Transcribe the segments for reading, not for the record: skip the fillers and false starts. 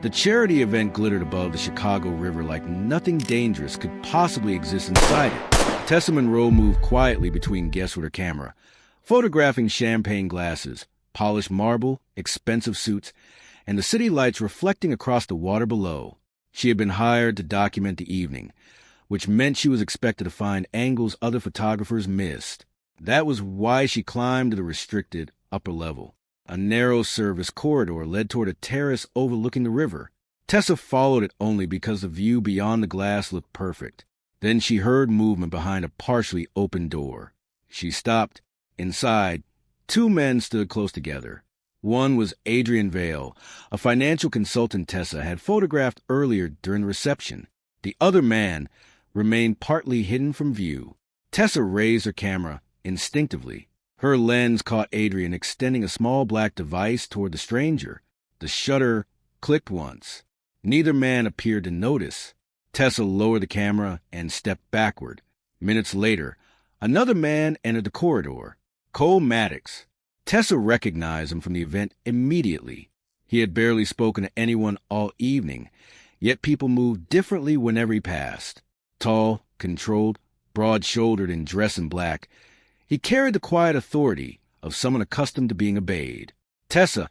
The charity event glittered above the Chicago River like nothing dangerous could possibly exist inside it. Tessa Monroe moved quietly between guests with her camera, photographing champagne glasses, polished marble, expensive suits, and the city lights reflecting across the water below. She had been hired to document the evening, which meant she was expected to find angles other photographers missed. That was why she climbed to the restricted upper level. A narrow service corridor led toward a terrace overlooking the river. Tessa followed it only because the view beyond the glass looked perfect. Then she heard movement behind a partially open door. She stopped. Inside, two men stood close together. One was Adrian Vale, a financial consultant Tessa had photographed earlier during the reception. The other man remained partly hidden from view. Tessa raised her camera instinctively. Her lens caught Adrian extending a small black device toward the stranger. The shutter clicked once. Neither man appeared to notice. Tessa lowered the camera and stepped backward. Minutes later, another man entered the corridor. Cole Maddox. Tessa recognized him from the event immediately. He had barely spoken to anyone all evening, yet people moved differently whenever he passed. Tall, controlled, broad-shouldered and dressed in black, he carried the quiet authority of someone accustomed to being obeyed. Tessa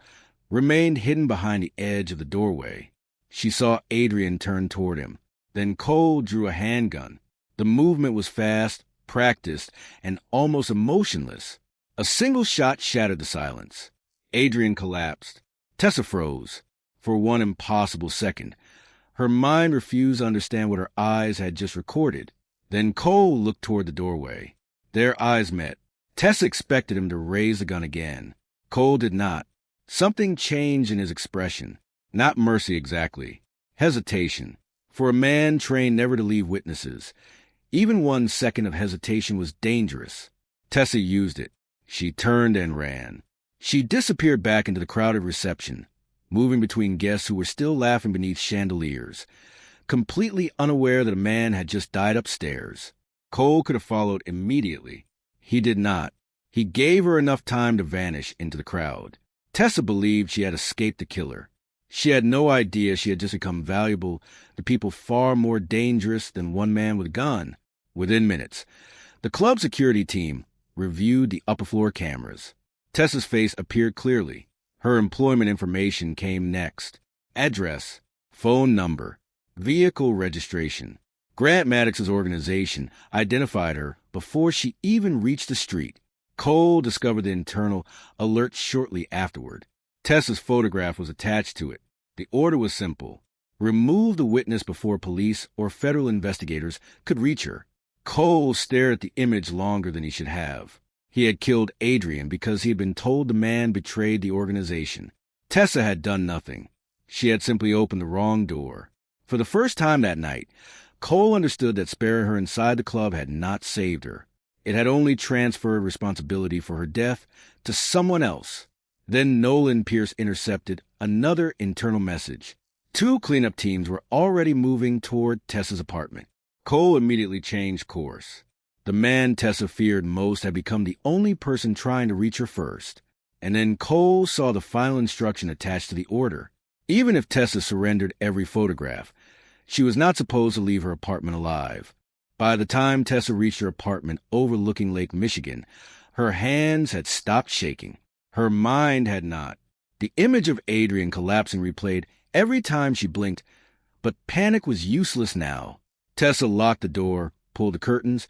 remained hidden behind the edge of the doorway. She saw Adrian turn toward him. Then Cole drew a handgun. The movement was fast, practiced, and almost emotionless. A single shot shattered the silence. Adrian collapsed. Tessa froze. For one impossible second, her mind refused to understand what her eyes had just recorded. Then Cole looked toward the doorway. Their eyes met. Tessa expected him to raise the gun again. Cole did not. Something changed in his expression. Not mercy exactly. Hesitation. For a man trained never to leave witnesses, even 1 second of hesitation was dangerous. Tessa used it. She turned and ran. She disappeared back into the crowded reception, moving between guests who were still laughing beneath chandeliers, completely unaware that a man had just died upstairs. Cole could have followed immediately. He did not. He gave her enough time to vanish into the crowd. Tessa believed she had escaped the killer. She had no idea she had just become valuable to people far more dangerous than one man with a gun. Within minutes, the club security team reviewed the upper floor cameras. Tessa's face appeared clearly. Her employment information came next. Address, phone number, vehicle registration. Grant Maddox's organization identified her before she even reached the street. Cole discovered the internal alert shortly afterward. Tessa's photograph was attached to it. The order was simple. Remove the witness before police or federal investigators could reach her. Cole stared at the image longer than he should have. He had killed Adrian because he had been told the man betrayed the organization. Tessa had done nothing. She had simply opened the wrong door. For the first time that night, Cole understood that sparing her inside the club had not saved her. It had only transferred responsibility for her death to someone else. Then Nolan Pierce intercepted another internal message. 2 cleanup teams were already moving toward Tessa's apartment. Cole immediately changed course. The man Tessa feared most had become the only person trying to reach her first. And then Cole saw the final instruction attached to the order. Even if Tessa surrendered every photograph, she was not supposed to leave her apartment alive. By the time Tessa reached her apartment overlooking Lake Michigan, her hands had stopped shaking. Her mind had not. The image of Adrian collapsing replayed every time she blinked, but panic was useless now. Tessa locked the door, pulled the curtains,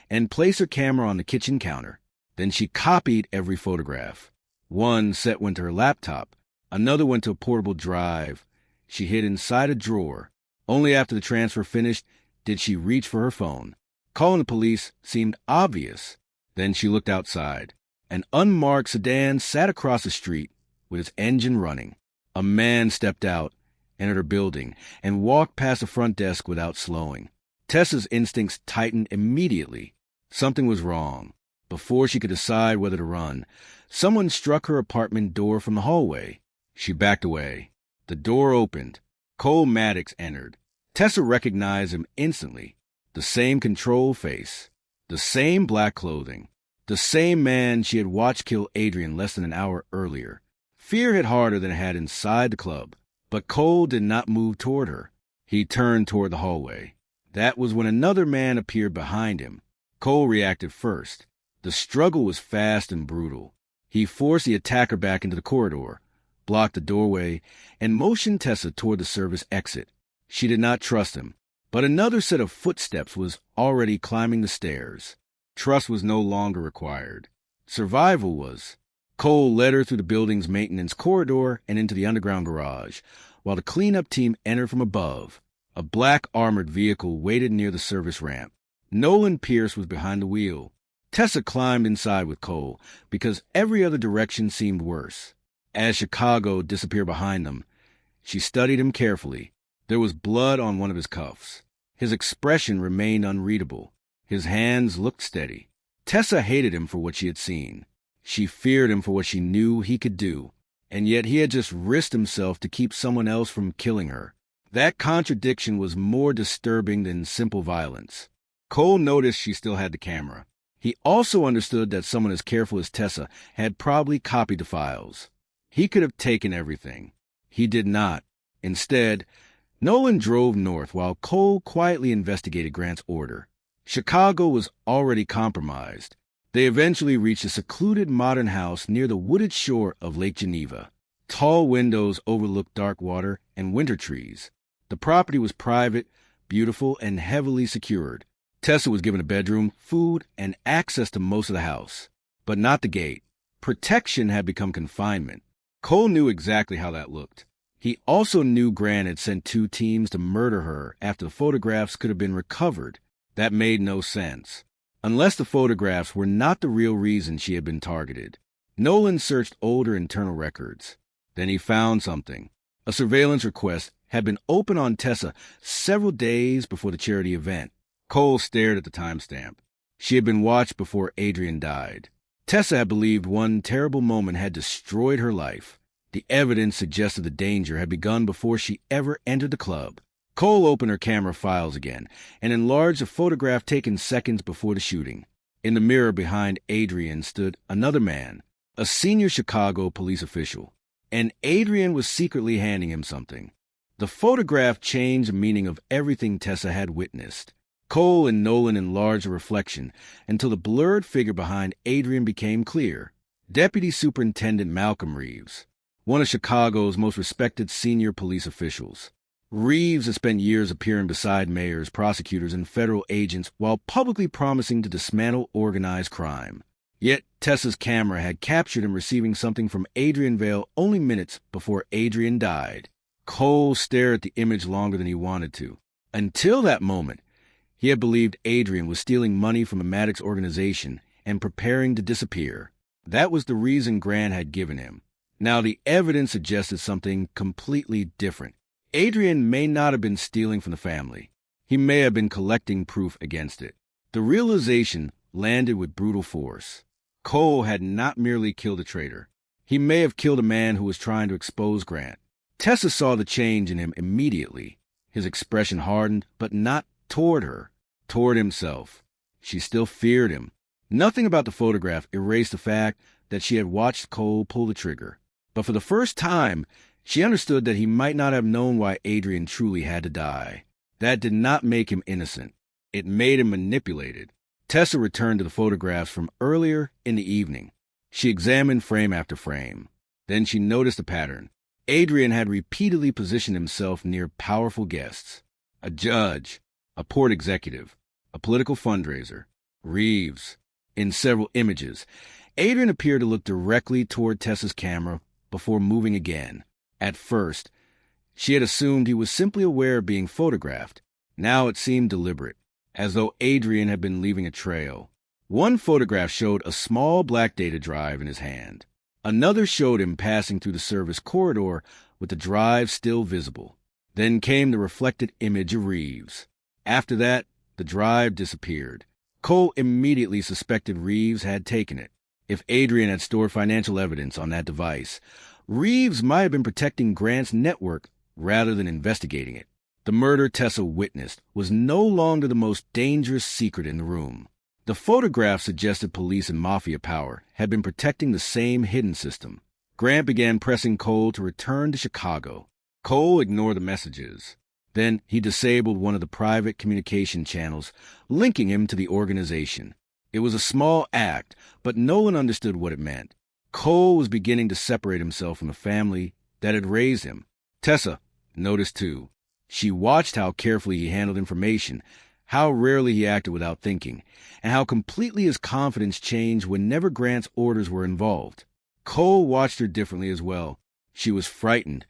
and placed her camera on the kitchen counter. Then she copied every photograph. One set went to her laptop. Another went to a portable drive she hid inside a drawer. Only after the transfer finished did she reach for her phone. Calling the police seemed obvious. Then she looked outside. An unmarked sedan sat across the street with its engine running. A man stepped out, entered her building, and walked past the front desk without slowing. Tessa's instincts tightened immediately. Something was wrong. Before she could decide whether to run, someone struck her apartment door from the hallway. She backed away. The door opened. Cole Maddox entered. Tessa recognized him instantly. The same control face. The same black clothing. The same man she had watched kill Adrian less than an hour earlier. Fear hit harder than it had inside the club. But Cole did not move toward her. He turned toward the hallway. That was when another man appeared behind him. Cole reacted first. The struggle was fast and brutal. He forced the attacker back into the corridor, blocked the doorway, and motioned Tessa toward the service exit. She did not trust him, but another set of footsteps was already climbing the stairs. Trust was no longer required. Survival was. Cole led her through the building's maintenance corridor and into the underground garage, while the cleanup team entered from above. A black armored vehicle waited near the service ramp. Nolan Pierce was behind the wheel. Tessa climbed inside with Cole, because every other direction seemed worse. As Chicago disappeared behind them, she studied him carefully. There was blood on one of his cuffs. His expression remained unreadable. His hands looked steady. Tessa hated him for what she had seen. She feared him for what she knew he could do, and yet he had just risked himself to keep someone else from killing her. That contradiction was more disturbing than simple violence. Cole noticed she still had the camera. He also understood that someone as careful as Tessa had probably copied the files. He could have taken everything. He did not. Instead, Nolan drove north while Cole quietly investigated Grant's order. Chicago was already compromised. They eventually reached a secluded modern house near the wooded shore of Lake Geneva. Tall windows overlooked dark water and winter trees. The property was private, beautiful, and heavily secured. Tessa was given a bedroom, food, and access to most of the house, but not the gate. Protection had become confinement. Cole knew exactly how that looked. He also knew Grant had sent 2 teams to murder her after the photographs could have been recovered. That made no sense. Unless the photographs were not the real reason she had been targeted. Nolan searched older internal records. Then he found something. A surveillance request had been opened on Tessa several days before the charity event. Cole stared at the timestamp. She had been watched before Adrian died. Tessa had believed one terrible moment had destroyed her life. The evidence suggested the danger had begun before she ever entered the club. Cole opened her camera files again and enlarged a photograph taken seconds before the shooting. In the mirror behind Adrian stood another man, a senior Chicago police official, and Adrian was secretly handing him something. The photograph changed the meaning of everything Tessa had witnessed. Cole and Nolan enlarged the reflection until the blurred figure behind Adrian became clear. Deputy Superintendent Malcolm Reeves, one of Chicago's most respected senior police officials. Reeves had spent years appearing beside mayors, prosecutors, and federal agents while publicly promising to dismantle organized crime. Yet Tessa's camera had captured him receiving something from Adrian Vale only minutes before Adrian died. Cole stared at the image longer than he wanted to. Until that moment, he had believed Adrian was stealing money from a Maddox organization and preparing to disappear. That was the reason Grant had given him. Now the evidence suggested something completely different. Adrian may not have been stealing from the family. He may have been collecting proof against it. The realization landed with brutal force. Cole had not merely killed a traitor. He may have killed a man who was trying to expose Grant. Tessa saw the change in him immediately. His expression hardened, but not toward her. Toward himself. She still feared him. Nothing about the photograph erased the fact that she had watched Cole pull the trigger. But for the first time, she understood that he might not have known why Adrian truly had to die. That did not make him innocent. It made him manipulated. Tessa returned to the photographs from earlier in the evening. She examined frame after frame. Then she noticed a pattern. Adrian had repeatedly positioned himself near powerful guests. A judge, a port executive, a political fundraiser, Reeves. In several images, Adrian appeared to look directly toward Tessa's camera before moving again. At first, she had assumed he was simply aware of being photographed. Now it seemed deliberate, as though Adrian had been leaving a trail. One photograph showed a small black data drive in his hand. Another showed him passing through the service corridor with the drive still visible. Then came the reflected image of Reeves. After that, the drive disappeared. Cole immediately suspected Reeves had taken it. If Adrian had stored financial evidence on that device, Reeves might have been protecting Grant's network rather than investigating it. The murder Tessa witnessed was no longer the most dangerous secret in the room. The photograph suggested police and Mafia power had been protecting the same hidden system. Grant began pressing Cole to return to Chicago. Cole ignored the messages. Then he disabled one of the private communication channels, linking him to the organization. It was a small act, but Nolan understood what it meant. Cole was beginning to separate himself from the family that had raised him. Tessa noticed too. She watched how carefully he handled information, how rarely he acted without thinking, and how completely his confidence changed whenever Grant's orders were involved. Cole watched her differently as well. She was frightened,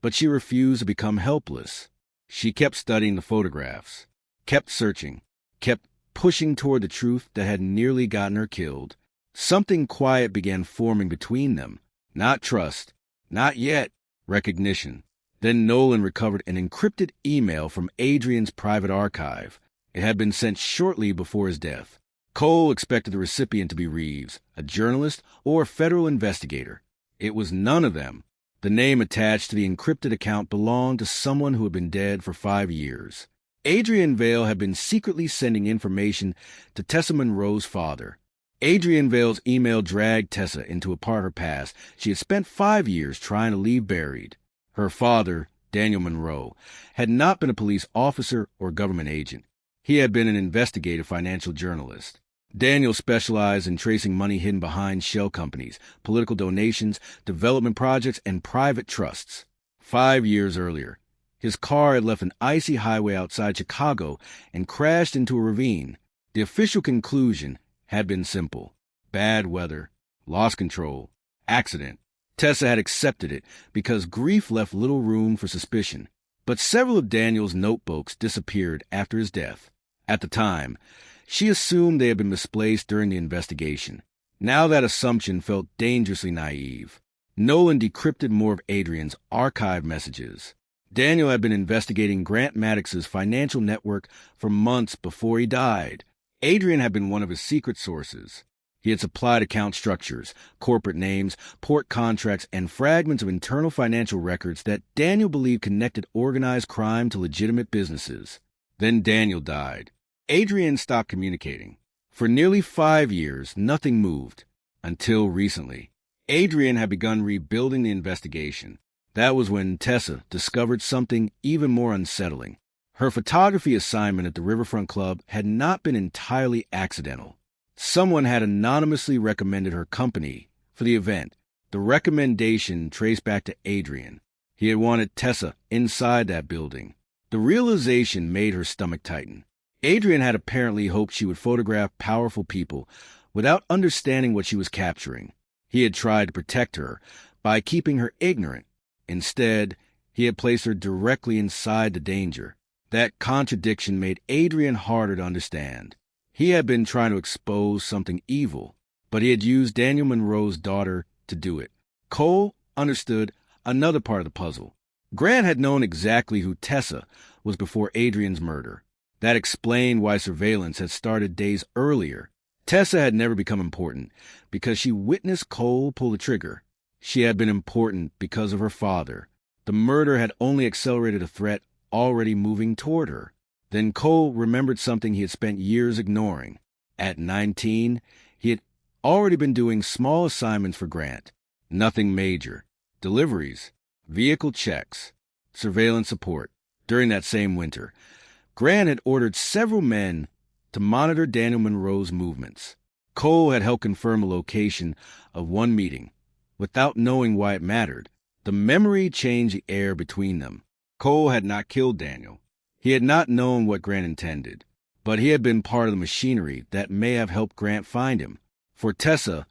but she refused to become helpless. She kept studying the photographs, kept searching, kept pushing toward the truth that had nearly gotten her killed. Something quiet began forming between them. Not trust, not yet, recognition. Then Nolan recovered an encrypted email from Adrian's private archive. It had been sent shortly before his death. Cole expected the recipient to be Reeves, a journalist or a federal investigator. It was none of them. The name attached to the encrypted account belonged to someone who had been dead for 5 years. Adrian Vale had been secretly sending information to Tessa Monroe's father. Adrian Vale's email dragged Tessa into a part of her past she had spent 5 years trying to leave buried. Her father, Daniel Monroe, had not been a police officer or government agent. He had been an investigative financial journalist. Daniel specialized in tracing money hidden behind shell companies, political donations, development projects, and private trusts. 5 years earlier, his car had left an icy highway outside Chicago and crashed into a ravine. The official conclusion had been simple: bad weather, lost control, accident. Tessa had accepted it because grief left little room for suspicion. But several of Daniel's notebooks disappeared after his death. At the time, she assumed they had been misplaced during the investigation. Now that assumption felt dangerously naive. Nolan decrypted more of Adrian's archive messages. Daniel had been investigating Grant Maddox's financial network for months before he died. Adrian had been one of his secret sources. He had supplied account structures, corporate names, port contracts, and fragments of internal financial records that Daniel believed connected organized crime to legitimate businesses. Then Daniel died. Adrian stopped communicating. For nearly 5 years, nothing moved. Until recently. Adrian had begun rebuilding the investigation. That was when Tessa discovered something even more unsettling. Her photography assignment at the Riverfront Club had not been entirely accidental. Someone had anonymously recommended her company for the event. The recommendation traced back to Adrian. He had wanted Tessa inside that building. The realization made her stomach tighten. Adrian had apparently hoped she would photograph powerful people without understanding what she was capturing. He had tried to protect her by keeping her ignorant. Instead, he had placed her directly inside the danger. That contradiction made Adrian harder to understand. He had been trying to expose something evil, but he had used Daniel Monroe's daughter to do it. Cole understood another part of the puzzle. Grant had known exactly who Tessa was before Adrian's murder. That explained why surveillance had started days earlier. Tessa had never become important because she witnessed Cole pull the trigger. She had been important because of her father. The murder had only accelerated a threat already moving toward her. Then Cole remembered something he had spent years ignoring. At 19, he had already been doing small assignments for Grant. Nothing major. Deliveries, vehicle checks, surveillance support. During that same winter, Grant had ordered several men to monitor Daniel Monroe's movements. Cole had helped confirm the location of one meeting. Without knowing why it mattered, the memory changed the air between them. Cole had not killed Daniel. He had not known what Grant intended, but he had been part of the machinery that may have helped Grant find him. For Tessa,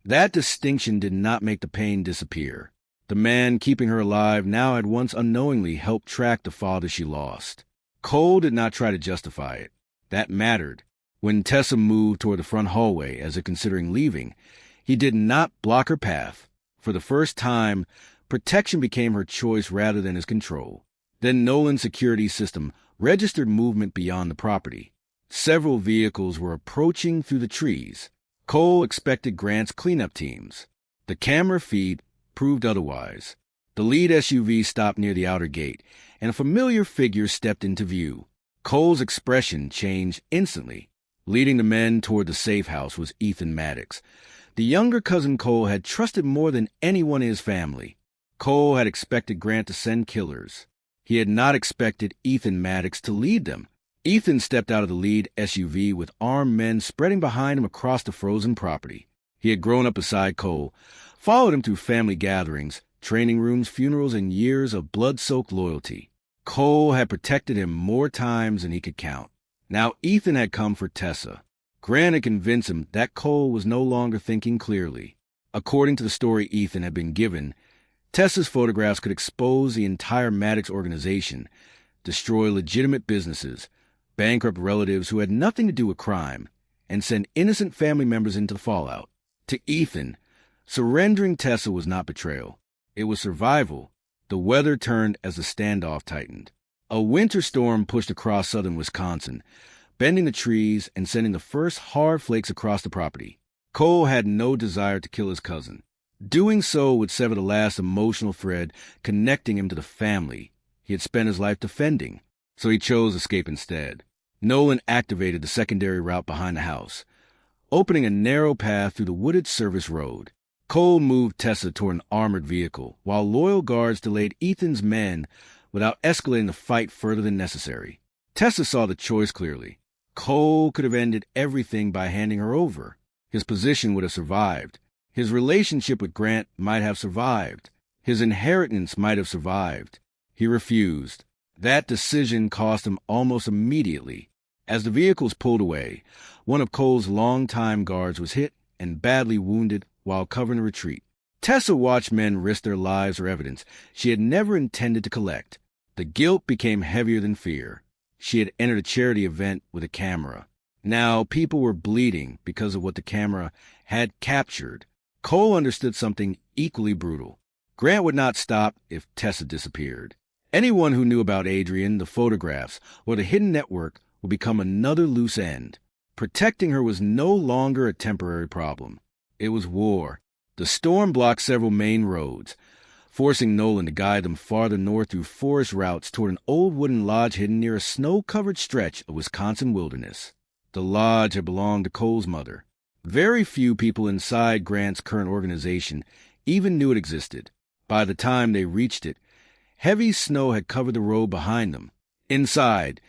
that distinction did not make the pain disappear. The man keeping her alive now had once unknowingly helped track the father she lost. Cole did not try to justify it. That mattered. When Tessa moved toward the front hallway as if considering leaving, he did not block her path. For the first time, protection became her choice rather than his control. Then Nolan's security system registered movement beyond the property. Several vehicles were approaching through the trees. Cole expected Grant's cleanup teams. The camera feed proved otherwise. The lead SUV stopped near the outer gate, and a familiar figure stepped into view. Cole's expression changed instantly. Leading the men toward the safe house was Ethan Maddox. The younger cousin Cole had trusted more than anyone in his family. Cole had expected Grant to send killers. He had not expected Ethan Maddox to lead them. Ethan stepped out of the lead SUV with armed men spreading behind him across the frozen property. He had grown up beside Cole, followed him through family gatherings, training rooms, funerals, and years of blood-soaked loyalty. Cole had protected him more times than he could count. Now Ethan had come for Tessa. Grant had convinced him that Cole was no longer thinking clearly. According to the story Ethan had been given, Tessa's photographs could expose the entire Maddox organization, destroy legitimate businesses, bankrupt relatives who had nothing to do with crime, and send innocent family members into the fallout. To Ethan, surrendering Tessa was not betrayal. It was survival. The weather turned as the standoff tightened. A winter storm pushed across southern Wisconsin, bending the trees and sending the first hard flakes across the property. Cole had no desire to kill his cousin. Doing so would sever the last emotional thread connecting him to the family he had spent his life defending, so he chose escape instead. Nolan activated the secondary route behind the house, opening a narrow path through the wooded service road. Cole moved Tessa toward an armored vehicle, while loyal guards delayed Ethan's men without escalating the fight further than necessary. Tessa saw the choice clearly. Cole could have ended everything by handing her over. His position would have survived. His relationship with Grant might have survived. His inheritance might have survived. He refused. That decision cost him almost immediately. As the vehicles pulled away, one of Cole's longtime guards was hit and badly wounded while covering a retreat. Tessa watched men risk their lives for evidence she had never intended to collect. The guilt became heavier than fear. She had entered a charity event with a camera. Now people were bleeding because of what the camera had captured. Cole understood something equally brutal. Grant would not stop if Tessa disappeared. Anyone who knew about Adrian, the photographs, or the hidden network would become another loose end. Protecting her was no longer a temporary problem. It was war. The storm blocked several main roads, forcing Nolan to guide them farther north through forest routes toward an old wooden lodge hidden near a snow-covered stretch of Wisconsin wilderness. The lodge had belonged to Cole's mother. Very few people inside Grant's current organization even knew it existed. By the time they reached it, heavy snow had covered the road behind them. Inside,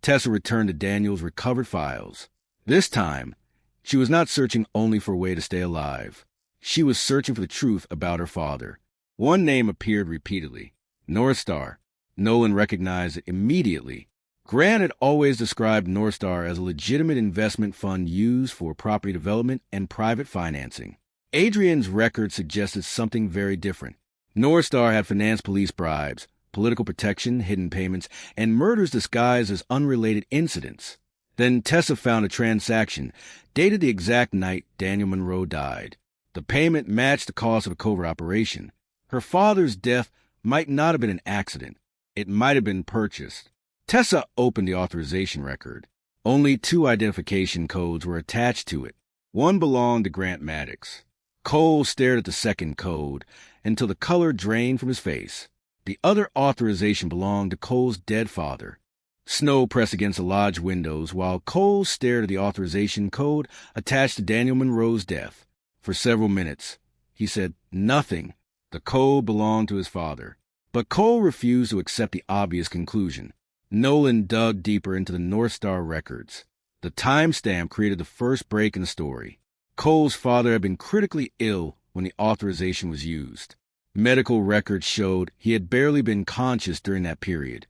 Tessa returned to Daniel's recovered files. This time, she was not searching only for a way to stay alive. She was searching for the truth about her father. One name appeared repeatedly: North Star. Nolan recognized it immediately. Grant had always described North Star as a legitimate investment fund used for property development and private financing. Adrian's record suggested something very different. North Star had financed police bribes, political protection, hidden payments, and murders disguised as unrelated incidents. Then Tessa found a transaction dated the exact night Daniel Monroe died. The payment matched the cost of a covert operation. Her father's death might not have been an accident. It might have been purchased. Tessa opened the authorization record. Only 2 identification codes were attached to it. One belonged to Grant Maddox. Cole stared at the second code until the color drained from his face. The other authorization belonged to Cole's dead father. Snow pressed against the lodge windows while Cole stared at the authorization code attached to Daniel Monroe's death. For several minutes, he said nothing. The code belonged to his father. But Cole refused to accept the obvious conclusion. Nolan dug deeper into the North Star records. The timestamp created the first break in the story. Cole's father had been critically ill when the authorization was used. Medical records showed he had barely been conscious during that period,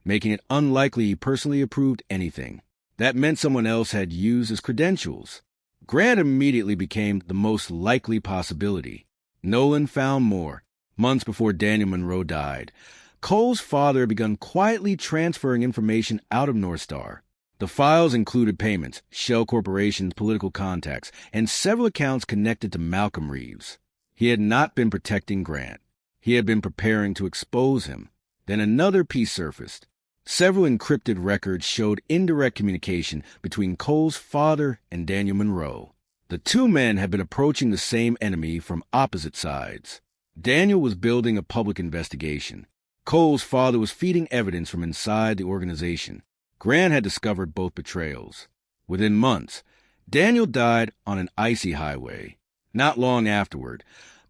making it unlikely he personally approved anything. That meant someone else had used his credentials. Grant immediately became the most likely possibility. Nolan found more. Months before Daniel Monroe died, Cole's father had begun quietly transferring information out of North Star. The files included payments, shell corporations, political contacts, and several accounts connected to Malcolm Reeves. He had not been protecting Grant. He had been preparing to expose him. Then another piece surfaced. Several encrypted records showed indirect communication between Cole's father and Daniel Monroe. The 2 men had been approaching the same enemy from opposite sides. Daniel was building a public investigation. Cole's father was feeding evidence from inside the organization. Grant had discovered both betrayals. Within months, Daniel died on an icy highway. Not long afterward,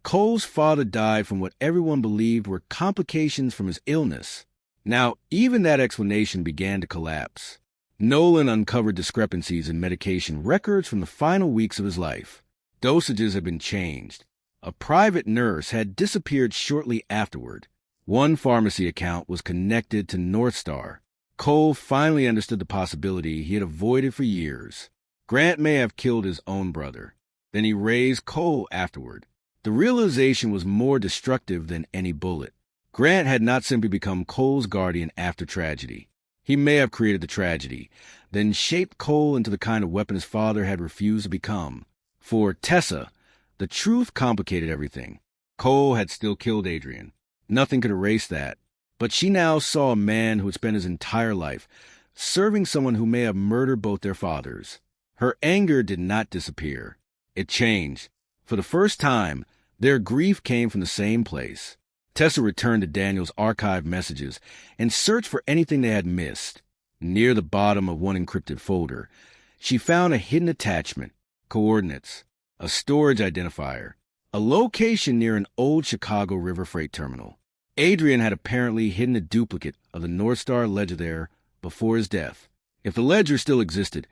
Cole's father died from what everyone believed were complications from his illness. Now, even that explanation began to collapse. Nolan uncovered discrepancies in medication records from the final weeks of his life. Dosages had been changed. A private nurse had disappeared shortly afterward. One pharmacy account was connected to North Star. Cole finally understood the possibility he had avoided for years. Grant may have killed his own brother. Then he raised Cole afterward. The realization was more destructive than any bullet. Grant had not simply become Cole's guardian after tragedy. He may have created the tragedy, then shaped Cole into the kind of weapon his father had refused to become. For Tessa, the truth complicated everything. Cole had still killed Adrian. Nothing could erase that. But she now saw a man who had spent his entire life serving someone who may have murdered both their fathers. Her anger did not disappear. It changed. For the first time, their grief came from the same place. Tessa returned to Daniel's archived messages and searched for anything they had missed. Near the bottom of one encrypted folder, she found a hidden attachment, coordinates, a storage identifier, a location near an old Chicago River freight terminal. Adrian had apparently hidden a duplicate of the North Star ledger there before his death. If the ledger still existed,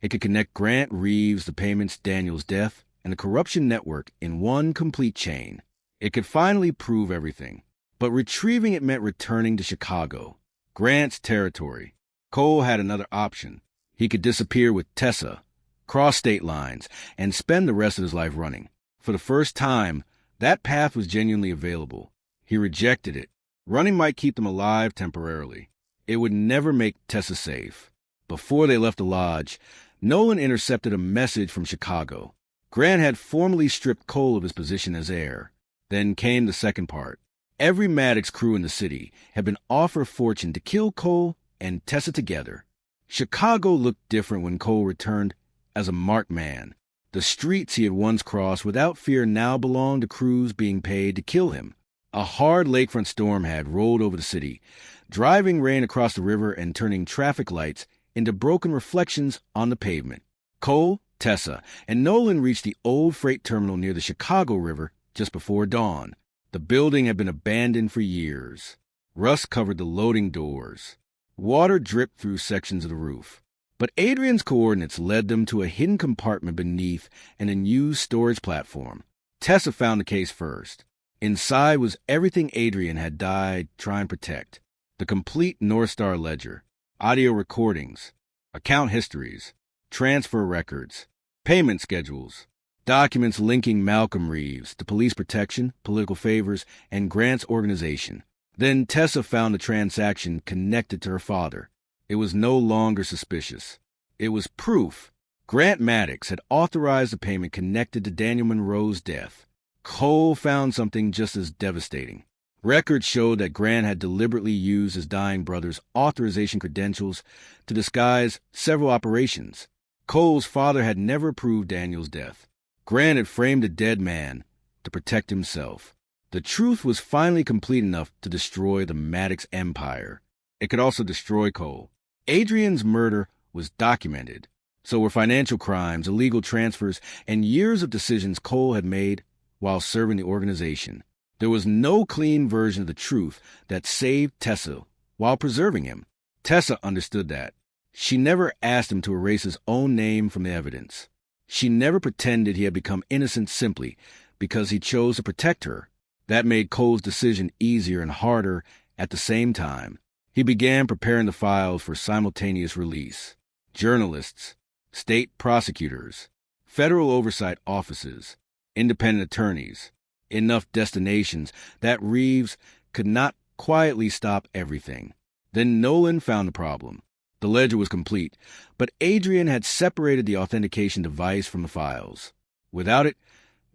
it could connect Grant, Reeves, the payments, Daniel's death, and the corruption network in one complete chain. It could finally prove everything. But retrieving it meant returning to Chicago, Grant's territory. Cole had another option. He could disappear with Tessa, cross state lines, and spend the rest of his life running. For the first time, that path was genuinely available. He rejected it. Running might keep them alive temporarily. It would never make Tessa safe. Before they left the lodge, Nolan intercepted a message from Chicago. Grant had formally stripped Cole of his position as heir. Then came the second part. Every Maddox crew in the city had been offered a fortune to kill Cole and Tessa together. Chicago looked different when Cole returned as a marked man. The streets he had once crossed without fear now belonged to crews being paid to kill him. A hard lakefront storm had rolled over the city, driving rain across the river and turning traffic lights into broken reflections on the pavement. Cole, Tessa, and Nolan reached the old freight terminal near the Chicago River just before dawn. The building had been abandoned for years. Rust covered the loading doors. Water dripped through sections of the roof. But Adrian's coordinates led them to a hidden compartment beneath an unused storage platform. Tessa found the case first. Inside was everything Adrian had died trying to protect. The complete North Star ledger, audio recordings, account histories, transfer records, payment schedules, documents linking Malcolm Reeves to police protection, political favors, and Grant's organization. Then Tessa found the transaction connected to her father. It was no longer suspicious. It was proof. Grant Maddox had authorized the payment connected to Daniel Monroe's death. Cole found something just as devastating. Records showed that Grant had deliberately used his dying brother's authorization credentials to disguise several operations. Cole's father had never approved Daniel's death. Grant had framed a dead man to protect himself. The truth was finally complete enough to destroy the Maddox empire. It could also destroy Cole. Adrian's murder was documented. So were financial crimes, illegal transfers, and years of decisions Cole had made while serving the organization. There was no clean version of the truth that saved Tessa while preserving him. Tessa understood that. She never asked him to erase his own name from the evidence. She never pretended he had become innocent simply because he chose to protect her. That made Cole's decision easier and harder at the same time. He began preparing the files for simultaneous release. Journalists, state prosecutors, federal oversight offices, independent attorneys, enough destinations that Reeves could not quietly stop everything. Then Nolan found the problem. The ledger was complete, but Adrian had separated the authentication device from the files. Without it,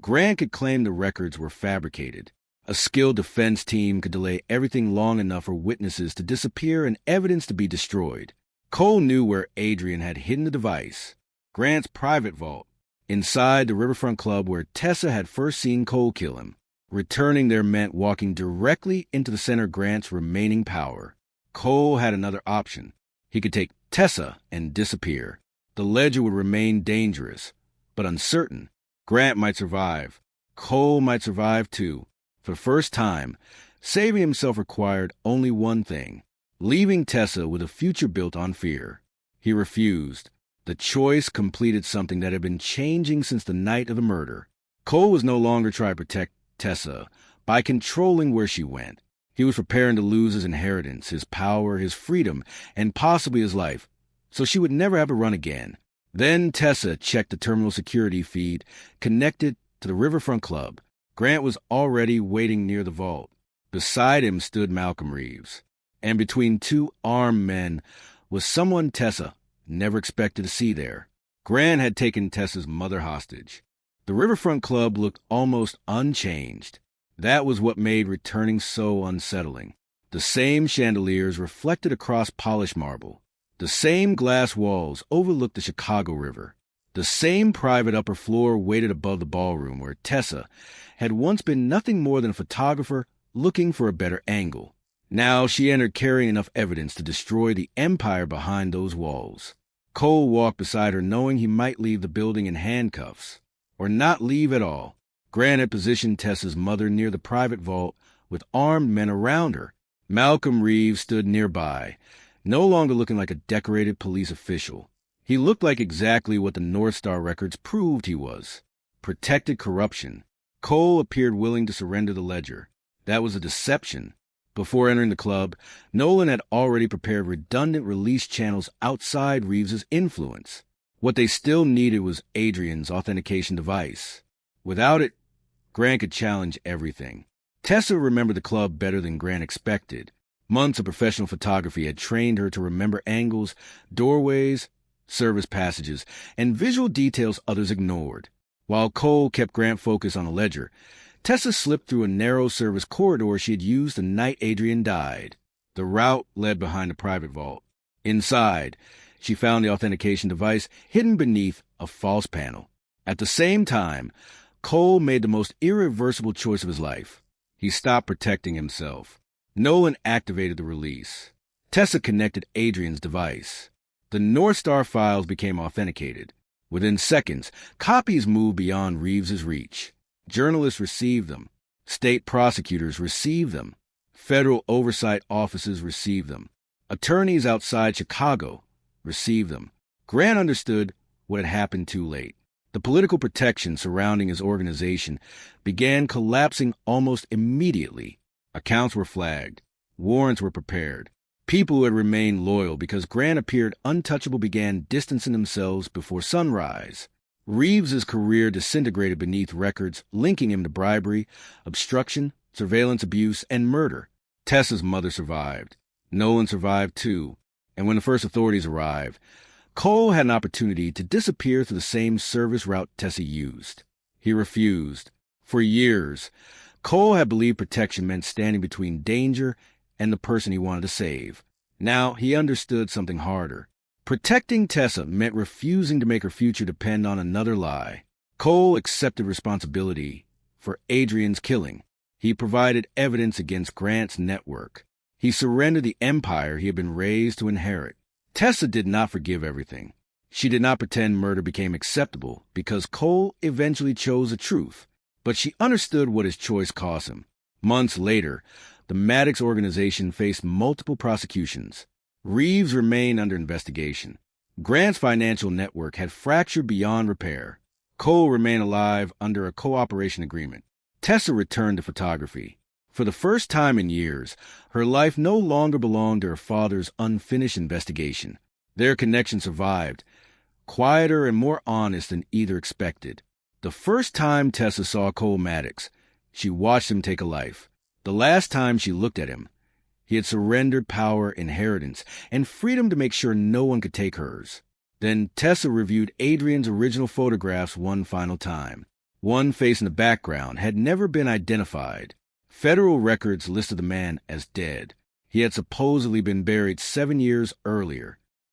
Grant could claim the records were fabricated. A skilled defense team could delay everything long enough for witnesses to disappear and evidence to be destroyed. Cole knew where Adrian had hidden the device. Grant's private vault, inside the Riverfront Club where Tessa had first seen Cole kill him. Returning there meant walking directly into the center of Grant's remaining power. Cole had another option. He could take Tessa and disappear. The ledger would remain dangerous, but uncertain. Grant might survive. Cole might survive too. For the first time, saving himself required only one thing: leaving Tessa with a future built on fear. He refused. The choice completed something that had been changing since the night of the murder. Cole was no longer trying to protect Tessa by controlling where she went. He was preparing to lose his inheritance, his power, his freedom, and possibly his life, so she would never have to run again. Then Tessa checked the terminal security feed connected to the Riverfront Club. Grant was already waiting near the vault. Beside him stood Malcolm Reeves, and between two armed men was someone Tessa never expected to see there. Grant had taken Tessa's mother hostage. The Riverfront Club looked almost unchanged. That was what made returning so unsettling. The same chandeliers reflected across polished marble. The same glass walls overlooked the Chicago River. The same private upper floor waited above the ballroom where Tessa had once been nothing more than a photographer looking for a better angle. Now she entered carrying enough evidence to destroy the empire behind those walls. Cole walked beside her knowing he might leave the building in handcuffs, or not leave at all. Grant had positioned Tessa's mother near the private vault with armed men around her. Malcolm Reeves stood nearby, no longer looking like a decorated police official. He looked like exactly what the North Star records proved he was: protected corruption. Cole appeared willing to surrender the ledger. That was a deception. Before entering the club, Nolan had already prepared redundant release channels outside Reeves's influence. What they still needed was Adrian's authentication device. Without it, Grant could challenge everything. Tessa remembered the club better than Grant expected. Months of professional photography had trained her to remember angles, doorways, service passages, and visual details others ignored. While Cole kept Grant focused on the ledger, Tessa slipped through a narrow service corridor she had used the night Adrian died. The route led behind a private vault. Inside, she found the authentication device hidden beneath a false panel. At the same time, Cole made the most irreversible choice of his life. He stopped protecting himself. Nolan activated the release. Tessa connected Adrian's device. The North Star files became authenticated. Within seconds, copies moved beyond Reeves's reach. Journalists received them. State prosecutors received them. Federal oversight offices received them. Attorneys outside Chicago received them. Grant understood what had happened too late. The political protection surrounding his organization began collapsing almost immediately. Accounts were flagged. Warrants were prepared. People who had remained loyal because Grant appeared untouchable began distancing themselves before sunrise. Reeves's career disintegrated beneath records linking him to bribery, obstruction, surveillance abuse, and murder. Tessa's mother survived. Nolan survived too. And when the first authorities arrived, Cole had an opportunity to disappear through the same service route Tessa used. He refused. For years, Cole had believed protection meant standing between danger and the person he wanted to save. Now he understood something harder. Protecting Tessa meant refusing to make her future depend on another lie. Cole accepted responsibility for Adrian's killing. He provided evidence against Grant's network. He surrendered the empire he had been raised to inherit. Tessa did not forgive everything. She did not pretend murder became acceptable because Cole eventually chose the truth. But she understood what his choice cost him. Months later, the Maddox organization faced multiple prosecutions. Reeves remained under investigation. Grant's financial network had fractured beyond repair. Cole remained alive under a cooperation agreement. Tessa returned to photography. For the first time in years, her life no longer belonged to her father's unfinished investigation. Their connection survived, quieter and more honest than either expected. The first time Tessa saw Cole Maddox, she watched him take a life. The last time she looked at him, he had surrendered power, inheritance, and freedom to make sure no one could take hers. Then Tessa reviewed Adrian's original photographs one final time. One face in the background had never been identified. Federal records listed the man as dead. He had supposedly been buried 7 years earlier.